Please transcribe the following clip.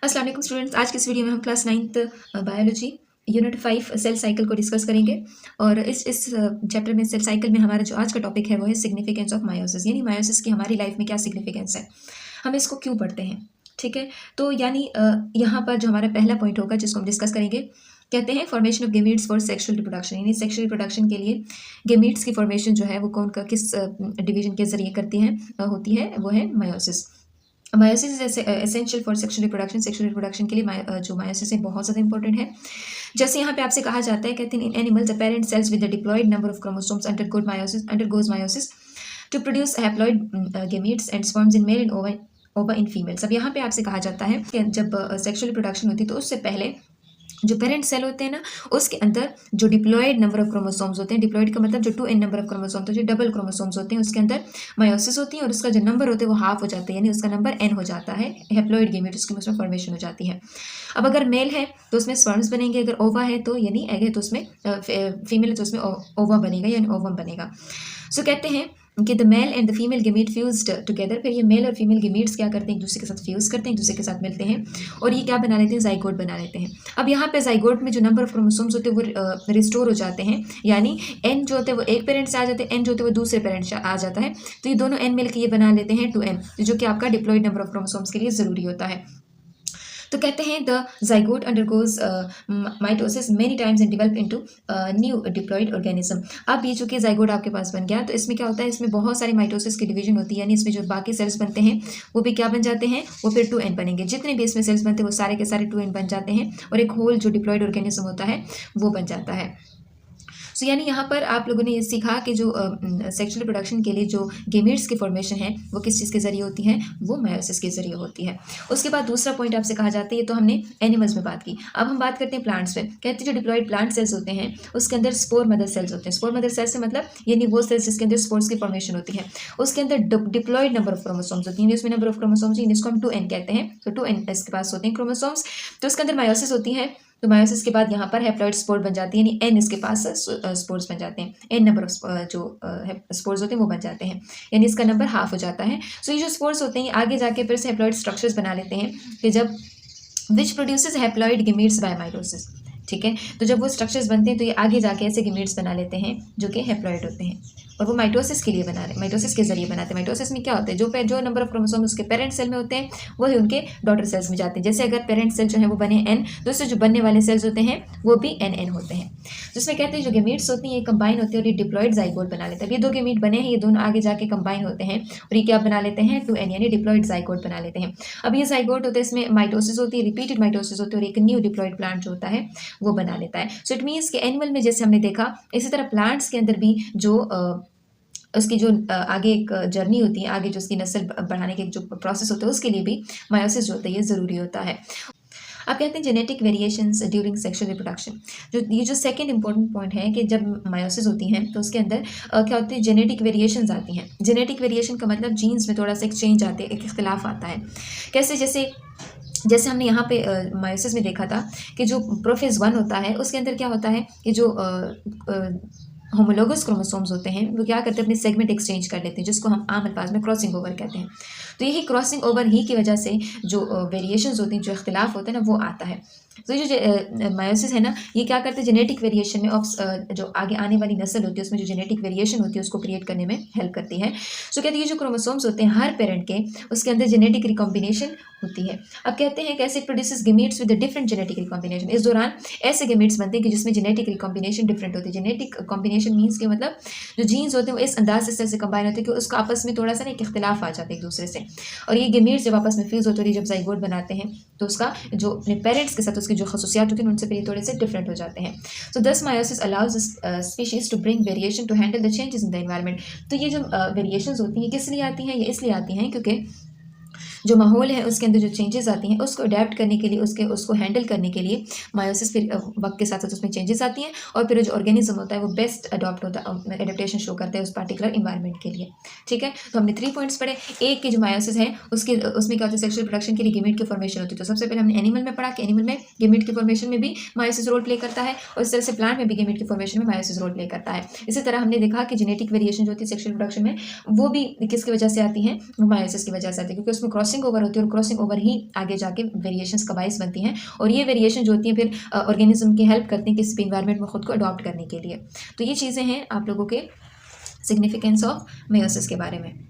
अस्सलाम वालेकुम स्टूडेंट्स। आज की इस वीडियो में हम class 9th biology unit 5 cell cycle को डिस्कस करेंगे। और इस चैप्टर में सेल साइकिल में हमारा जो आज का टॉपिक है वो है सिग्निफिकेंस ऑफ मायोसिस, यानी मायोसिस की हमारी लाइफ में क्या सिग्निफिकेंस है, हम इसको क्यों पढ़ते हैं। ठीक है, तो यानी यहाँ पर जो हमारा पहला पॉइंट होगा जिसको हम डिस्कस करेंगे, कहते हैं formation of gametes for sexual reproduction, यानी सेक्सुअल रिप्रोडक्शन के लिए गेमीट्स की फॉर्मेशन जो है वो कौन का किस डिवीजन के जरिए करती है होती है, वो है meiosis. Meiosis is essential for sexual reproduction. Sexual reproduction के लिए जो मायोसिस है बहुत ज़्यादा इंपॉर्टेंट है। जैसे यहाँ पे आपसे कहा जाता है, कहते हैं in animals the parent cells with the diploid number of chromosomes undergoes meiosis to produce haploid gametes and sperms in male and ova in females. अब यहाँ पे आपसे कहा जाता है कि जब सेक्सुअल रिप्रोडक्शन होती है तो उससे पहले जो पेरेंट सेल होते हैं ना, उसके अंदर जो डिप्लॉयड नंबर ऑफ क्रोमोसोम्स होते हैं, डिप्लॉयड का मतलब जो 2n नंबर ऑफ क्रोमोसोम, तो जो डबल क्रोमोसोम्स होते हैं उसके अंदर मायोसिस होती है और उसका जो नंबर होता है वो हाफ हो जाता है, यानी उसका नंबर n हो जाता है। हैप्लॉइड गेमेट उसकी उसमें फॉर्मेशन हो जाती है। अब अगर मेल है तो उसमें स्पर्म्स बनेंगे, अगर ओवा है तो यानी एग है तो उसमें फीमेल है तो उसमें ओवा बनेगा यानी ओवम बनेगा। सो कहते हैं कि the male and the female gamete fused together. फिर ये मेल और फीमेल गेमीट्स क्या करते हैं, एक दूसरे के साथ फ्यूज करते हैं, एक दूसरे के साथ मिलते हैं और ये क्या बना लेते हैं, जाइगोट बना लेते हैं। अब यहाँ पे जाइगोट में जो नंबर ऑफ क्रोमोसोम्स होते हैं वो रिस्टोर हो जाते हैं, यानी एन जो होते हैं वो एक पेरेंट से आ जाते हैं, एन जो होते हैं वो दूसरे पेरेंट से आ जाता है, तो ये दोनों एन मिलकर ये बना लेते हैं 2n, जो कि आपका डिप्लॉयड नंबर ऑफ क्रोमोसोम्स के लिए ज़रूरी होता है। तो कहते हैं the zygote undergoes mitosis many times and develop into new diploid organism. अब ये चूंकि जाइगोट आपके पास बन गया तो इसमें क्या होता है, इसमें बहुत सारी माइटोसिस की डिवीजन होती है, यानी इसमें जो बाकी सेल्स बनते हैं वो भी क्या बन जाते हैं, वो फिर 2n बनेंगे। जितने भी इसमें सेल्स बनते हैं वो सारे के सारे 2n बन जाते हैं और एक होल जो डिप्लॉयड ऑर्गेनिज्म होता है वो बन जाता है। सो यानी यहाँ पर आप लोगों ने ये सीखा कि जो सेक्सुअल रिप्रोडक्शन के लिए जो गेमीट्स की फॉर्मेशन है वो किस चीज़ के जरिए होती है, वो मायोसिस के जरिए होती है। उसके बाद दूसरा पॉइंट आपसे कहा जाता है, ये तो हमने एनिमल्स में बात की। अब हम बात करते हैं प्लांट्स में। कहते हैं जो डिप्लॉयड प्लांट सेल्स होते हैं उसके अंदर स्पोर मदर सेल्स होते हैं। स्पोर मदर सेल्स से मतलब यानी वो सेल्स जिसके अंदर स्पोर्स की फॉर्मेशन होती है, उसके अंदर डिप्लॉयड नंबर ऑफ क्रोमोसोम्स होती है, उसमें नंबर ऑफ क्रोमोसोम्स इसको हम 2n कहते हैं, तो 2n इसके पास होते हैं क्रोमोसोम्स, तो उसके अंदर मायोसिस होती है। तो मायोसिस के बाद यहाँ पर हैप्लॉइड स्पोर बन जाती है, यानी एन इसके पास स्पोर्स बन जाते हैं, एन नंबर ऑफ जो स्पोर्स होते हैं वो बन जाते हैं, यानी इसका नंबर हाफ हो जाता है। सो ये जो स्पोर्स होते हैं आगे जाके फिर से हैप्लॉइड स्ट्रक्चर्स बना लेते हैं कि जब which produces haploid gametes by mitosis. ठीक है, तो जब वो स्ट्रक्चर्स बनते हैं तो ये आगे जाके ऐसे गेमीट्स बना लेते हैं जो कि हैप्लॉइड होते हैं और वो माइटोसिस के लिए बना रहे, माइटोसिस के जरिए बनाते हैं। माइटोसिस में क्या होता है, जो नंबर ऑफ क्रोमोसोम उसके पेरेंट सेल में होते हैं वही उनके डॉटर सेल्स में जाते हैं। जैसे अगर पेरेंट सेल जो है वो बने n, तो उससे जो बनने वाले सेल्स होते हैं वो भी n होते हैं। जिसमें कहते हैं जो गेमीट्स होती हैं ये कंबाइन होते हैं और ये डिप्लॉयड जाइगोट बना लेते हैं। ये दो गेमीट बने हैं, ये दोनों आगे जाके कंबाइन होते हैं और ये क्या बना लेते हैं, 2n यानी डिप्लॉयड जाइगोट बना लेते हैं। अब ये जाइगोट होते हैं, इसमें माइटोसिस होती है, रिपीटेड माइटोसिस होती है और एक न्यू डिप्लॉयड प्लांट जो होता है वो बना लेता है। सो इट मीन्स कि एनिमल में जैसे हमने देखा, इसी तरह प्लांट्स के अंदर भी जो उसकी जो आगे एक जर्नी होती है, आगे जो उसकी नस्ल बढ़ाने के जो प्रोसेस होता है उसके लिए भी मायोसिस जो होता है ये ज़रूरी होता है। अब कहते हैं genetic variations during sexual reproduction. ये जो सेकंड इंपॉर्टेंट पॉइंट है कि जब मायोसिस होती हैं तो उसके अंदर क्या होती है, जेनेटिक वेरिएशंस आती हैं। जेनेटिक वेरिएशन का मतलब जीन्स में थोड़ा सा एक्सचेंज आते हैं, एक इख्तिलाफ आता है। कैसे, जैसे हमने यहाँ पे मायोसिस में देखा था कि जो प्रोफेज 1 होता है उसके अंदर क्या होता है कि जो होमोलोगस क्रोमोसोम्स होते हैं वो क्या करते हैं, अपने सेगमेंट एक्सचेंज कर लेते हैं, जिसको हम आम अल्फाज में क्रॉसिंग ओवर कहते हैं। तो यही क्रॉसिंग ओवर ही की वजह से जो वेरिएशंस होती हैं, जो इख्तिलाफ होते हैं ना, वो आता है। तो ये जो मायोसिस है ना, ये क्या करते हैं, जेनेटिक वेरिएशन में जो आगे आने वाली नस्ल होती है उसमें जो जेनेटिक वेरिएशन होती है उसको क्रिएट करने में हेल्प करती है। सो कहते हैं ये जो क्रोमोसोम्स होते हैं हर पेरेंट के, उसके अंदर जेनेटिक रिकॉम्बिनेशन होती है। अब कहते हैं कैसे produces gametes with different genetic recombination. इस दौरान ऐसे गेमीट्स बनते हैं कि जिसमें जेनेटिक रिकॉम्बिनेशन डिफरेंट होती है। जेनेटिक कॉम्बिनेशन मीन्स के मतलब जो जीन्स होते हैं वो इस अंदाज से कंबाइन होते हैं कि उसका आपस में थोड़ा सा ना एक इख्तिलाफ आ जाता है एक दूसरे से, और ये गेमीट्स जब आपस में फ्यूज होते हैं, जब जाइगोट बनाते हैं तो उसका जो अपने पेरेंट्स के साथ उसकी जो खसूसियात होती हैं उनसे फिर ये थोड़े से डिफरेंट हो जाते हैं। So this meiosis allows species to bring variation to handle the changes in the environment. तो ये जो वेरिएशंस होती हैं किस लिए आती हैं, ये इसलिए आती हैं क्योंकि जो माहौल है उसके अंदर जो चेंजेस आती हैं उसको अडेप्ट करने के लिए, उसको हैंडल करने के लिए मायोसिस फिर वक्त के साथ साथ उसमें चेंजेस आती हैं और फिर जो ऑर्गेनिज्म होता है वो बेस्ट अडॉप्ट होता है, एडेप्टेशन शो करता है उस पर्टिकुलर इन्वायरमेंट के लिए। ठीक है, तो हमने 3 पॉइंट्स पढ़े। एक की जो मायोसिस है उसमें क्या होता है, सेक्सुअल प्रोडक्शन के लिए गेमेट की फॉर्मेशन होती है। तो सबसे पहले हमने एनिमल में पढ़ा कि एनिमल में गेमेट की फॉर्मेशन में भी मायोसिस रोल प्ले करता है और इस तरह से प्लांट में भी गेमेट की फॉर्मेशन में मायोसिस रोल प्ले करता है। इसी तरह हमने देखा कि जेनेटिक वेरिएशन जो होती है सेक्सुअल प्रोडक्शन में वो भी किसकी वजह से आती है, वो मायोसिस की वजह से आती है, क्योंकि उसमें क्रॉसिंग क्रॉसिंग ओवर होती है और क्रॉसिंग ओवर ही आगे जाके वेरिएशंस का बायस बनती हैं और ये वेरिएशन जो होती हैं फिर ऑर्गेनिज्म की हेल्प करती हैं किसी भी इन्वायरमेंट में खुद को अडॉप्ट करने के लिए। तो ये चीज़ें हैं आप लोगों के सिग्निफिकेंस ऑफ मेयोसिस के बारे में।